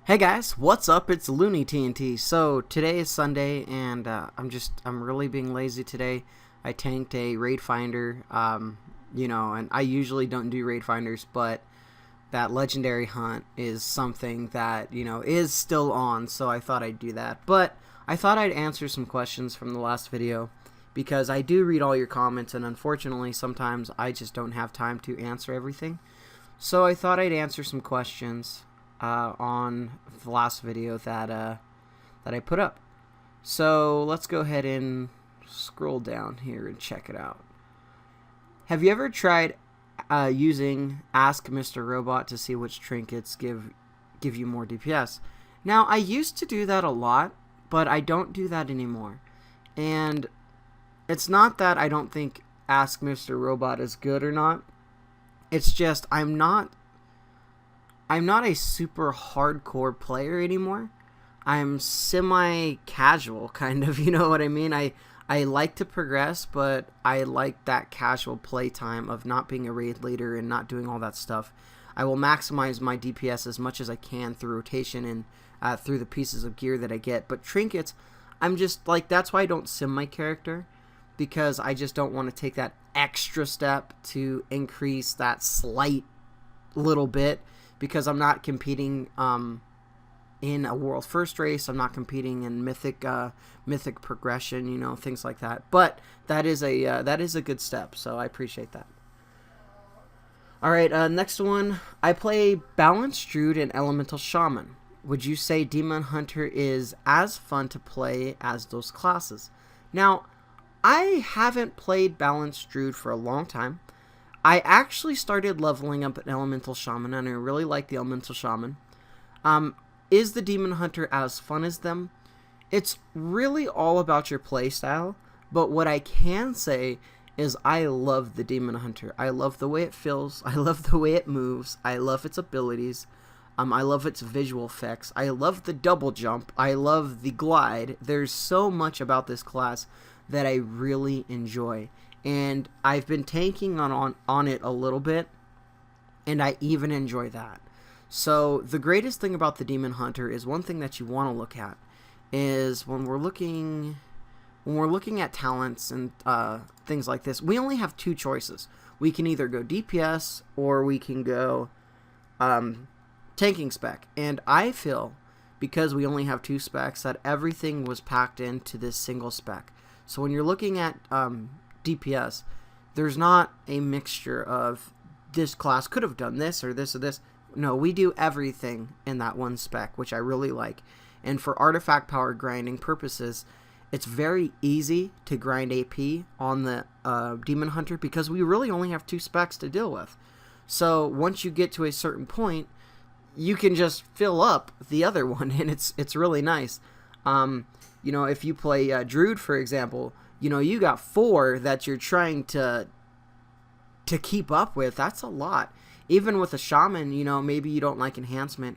Hey guys, what's up? It's Looney TNT. So today is Sunday, and I'm really being lazy today. I tanked a raid finder, and I usually don't do raid finders, but that legendary hunt is something that is still on. So I thought I'd do that. But I thought I'd answer some questions from the last video because I do read all your comments, and unfortunately, sometimes I just don't have time to answer everything. So I thought I'd answer some questions on the last video that I put up. So let's go ahead and scroll down here and check it out. Have you ever tried using Ask Mr. Robot to see which trinkets give you more DPS? Now, I used to do that a lot, but I don't do that anymore. And it's not that I don't think Ask Mr. Robot is good or not. It's just I'm not a super hardcore player anymore. I'm semi-casual, kind of, you know what I mean? I like to progress, but I like that casual play time of not being a raid leader and not doing all that stuff. I will maximize my DPS as much as I can through rotation and through the pieces of gear that I get. But trinkets, I'm just, like, that's why I don't sim my character, because I just don't want to take that extra step to increase that slight little bit. Because I'm not competing in a world first race, I'm not competing in mythic progression, things like that. But that is a good step, so I appreciate that. All right, next one. I play Balanced Druid and Elemental Shaman. Would you say Demon Hunter is as fun to play as those classes? Now, I haven't played Balanced Druid for a long time. I actually started leveling up an Elemental Shaman, and I really like the Elemental Shaman. Is the Demon Hunter as fun as them? It's really all about your playstyle, but what I can say is I love the Demon Hunter. I love the way it feels. I love the way it moves. I love its abilities. I love its visual effects. I love the double jump. I love the glide. There's so much about this class that I really enjoy. And I've been tanking on it a little bit, and I even enjoy that. So the greatest thing about the Demon Hunter is one thing that you want to look at is when we're looking at talents and things like this, we only have two choices. We can either go DPS or we can go tanking spec. And I feel, because we only have two specs, that everything was packed into this single spec. So when you're looking at DPS, there's not a mixture of this class could have done this or this or this. No, we do everything in that one spec, which I really like. And for artifact power grinding purposes, it's very easy to grind AP on the Demon Hunter because we really only have two specs to deal with. So once you get to a certain point, you can just fill up the other one, and it's really nice. If you play Druid, for example, you got 4 that you're trying to keep up with. That's a lot. Even with a shaman, maybe you don't like enhancement.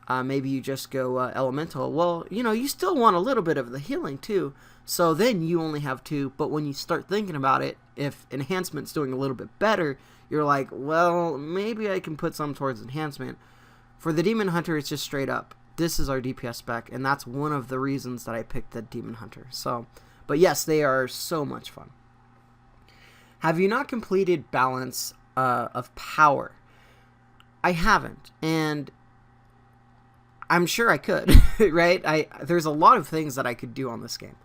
Maybe you just go elemental. Well, you still want a little bit of the healing too. So then you only have 2. But when you start thinking about it, if enhancement's doing a little bit better, you're like, well, maybe I can put some towards enhancement. For the Demon Hunter, it's just straight up. This is our DPS spec, and that's one of the reasons that I picked the Demon Hunter. So, but yes, they are so much fun. Have you not completed Balance of Power? I haven't, and I'm sure I could, right? There's a lot of things that I could do on this game.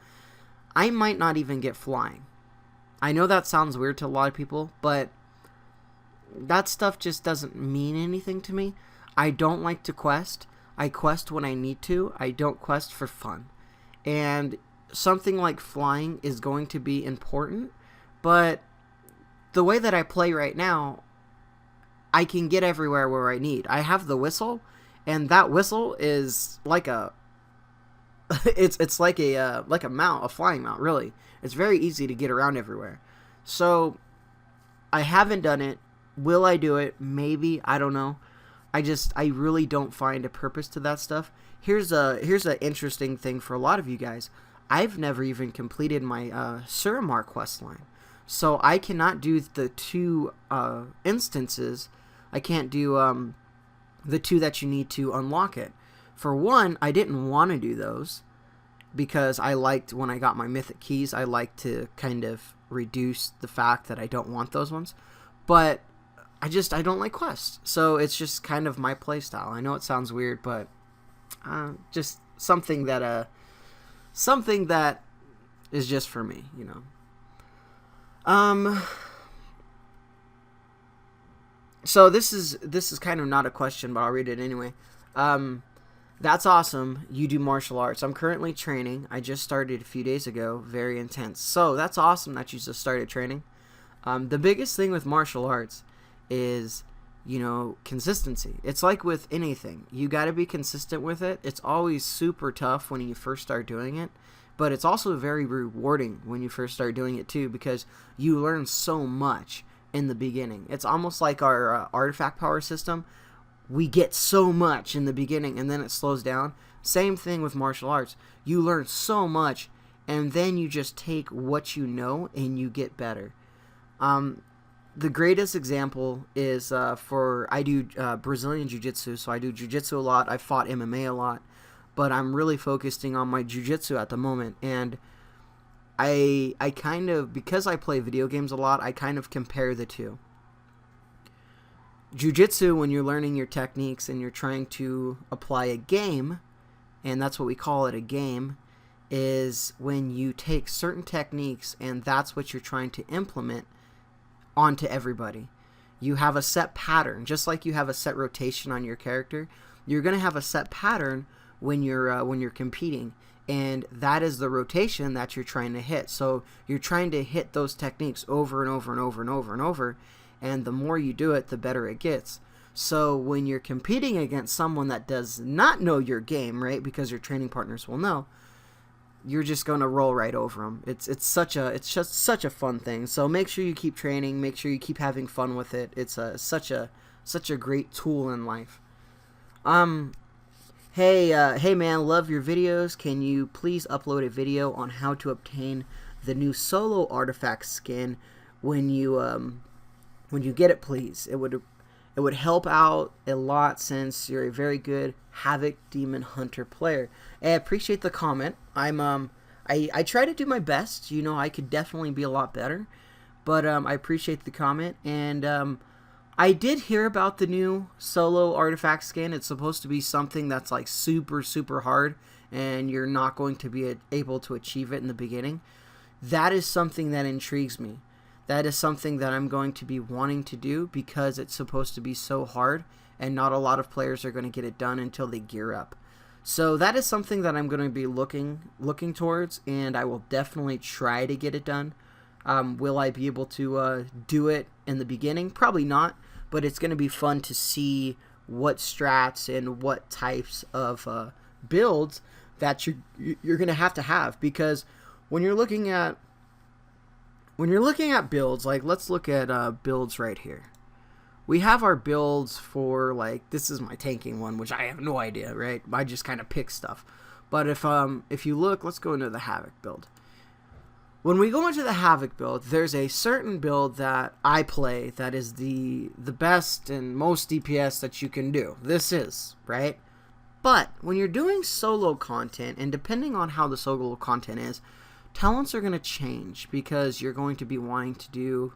I might not even get flying. I know that sounds weird to a lot of people, but that stuff just doesn't mean anything to me. I don't like to quest. I quest when I need to. I don't quest for fun. And something like flying is going to be important, but the way that I play right now, I can get everywhere where I need. I have the whistle, and that whistle is like a it's like a mount, a flying mount, really. It's very easy to get around everywhere. So I haven't done it. Will I do it? Maybe. I don't know. I really don't find a purpose to that stuff. Here's an interesting thing for a lot of you guys. I've never even completed my Suramar quest line. So I cannot do the 2 instances. I can't do the 2 that you need to unlock it. For one, I didn't want to do those because I liked, when I got my mythic keys, I like to kind of reduce the fact that I don't want those ones. But I don't like quests. So it's just kind of my playstyle. I know it sounds weird, but just something that is just for me, you know. So this is kind of not a question, but I'll read it anyway. That's awesome. You do martial arts. I'm currently training. I just started a few days ago. Very intense. So that's awesome that you just started training. The biggest thing with martial arts is, you know, consistency. It's like with anything. You got to be consistent with it. It's always super tough when you first start doing it, but it's also very rewarding when you first start doing it too, because you learn so much in the beginning. It's almost like our artifact power system. We get so much in the beginning and then it slows down. Same thing with martial arts. You learn so much and then you just take what you know and you get better. The greatest example is I do Brazilian Jiu-Jitsu, so I do Jiu-Jitsu a lot. I fought MMA a lot, but I'm really focusing on my Jiu-Jitsu at the moment. And I kind of, because I play video games a lot, I kind of compare the two. Jiu-Jitsu, when you're learning your techniques and you're trying to apply a game, and that's what we call it, a game, is when you take certain techniques and that's what you're trying to implement onto everybody. You have a set pattern, just like you have a set rotation on your character. You're going to have a set pattern when you're competing, and that is the rotation that you're trying to hit. So you're trying to hit those techniques over and over and over and over and over, and the more you do it, the better it gets. So when you're competing against someone that does not know your game, right, because your training partners will know, you're just going to roll right over them. It's just such a fun thing. So make sure you keep training. Make sure you keep having fun with it. It's such a great tool in life. Hey man, love your videos. Can you please upload a video on how to obtain the new solo artifact skin when you get it, please? It would help out a lot since you're a very good Havoc Demon Hunter player. I appreciate the comment. I try to do my best. You know, I could definitely be a lot better, but I appreciate the comment. And I did hear about the new solo artifact skin. It's supposed to be something that's like super, super hard, and you're not going to be able to achieve it in the beginning. That is something that intrigues me. That is something that I'm going to be wanting to do because it's supposed to be so hard, and not a lot of players are going to get it done until they gear up. So that is something that I'm going to be looking towards, and I will definitely try to get it done. Will I be able to do it in the beginning? Probably not, but it's going to be fun to see what strats and what types of builds that you're going to have, because when you're looking at builds, like let's look at builds right here. We have our builds for, like, this is my tanking one, which I have no idea, right? I just kind of pick stuff. But if you look, let's go into the Havoc build. When we go into the Havoc build, there's a certain build that I play that is the best and most DPS that you can do. This is, right? But when you're doing solo content, and depending on how the solo content is, talents are going to change because you're going to be wanting to do,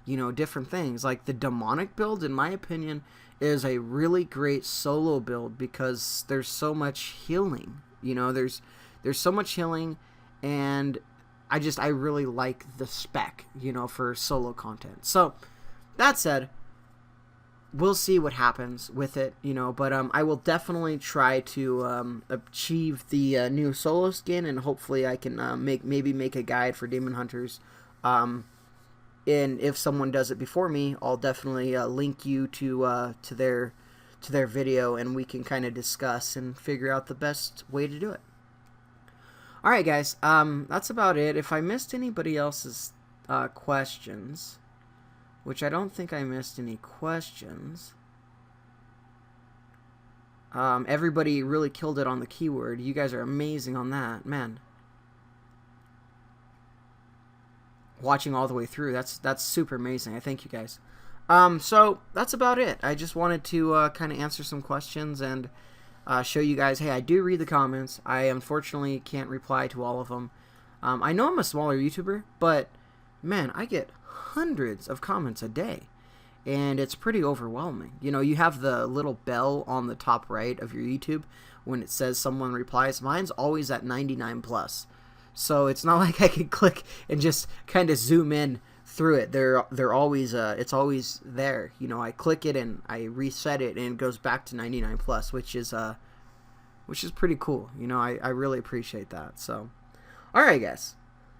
you know, different things. Like the demonic build, in my opinion, is a really great solo build because there's so much healing. You know, there's so much healing, and I really like the spec, you know, for solo content. So that said, we'll see what happens with it, you know, but I will definitely try to achieve the new solo skin, and hopefully I can maybe make a guide for Demon Hunters. And if someone does it before me, I'll definitely link you to their video, and we can kind of discuss and figure out the best way to do it. All right, guys, that's about it. If I missed anybody else's questions, which I don't think I missed any questions. Everybody really killed it on the keyword. You guys are amazing on that, man. Watching all the way through, that's super amazing. I thank you guys. So that's about it. I just wanted to kind of answer some questions, and show you guys, hey, I do read the comments. I unfortunately can't reply to all of them. I know I'm a smaller YouTuber, but man, I get hundreds of comments a day, and it's pretty overwhelming. You know, you have the little bell on the top right of your YouTube when it says someone replies. Mine's always at 99 plus, so it's not like I can click and just kind of zoom in through it. They're always it's always there. You know, I click it and I reset it and it goes back to 99 plus, which is pretty cool. You know, I really appreciate that. So, all right, guys.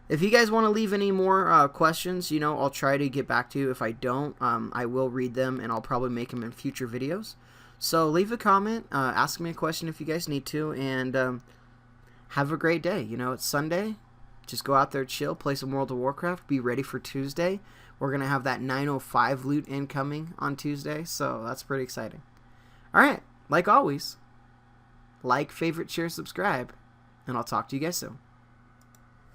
If you guys want to leave any more questions, you know, I'll try to get back to you. If I don't, I will read them, and I'll probably make them in future videos. So leave a comment, ask me a question if you guys need to, and have a great day. You know, it's Sunday. Just go out there, chill, play some World of Warcraft, be ready for Tuesday. We're going to have that 905 loot incoming on Tuesday, so that's pretty exciting. All right, like always, like, favorite, share, subscribe, and I'll talk to you guys soon.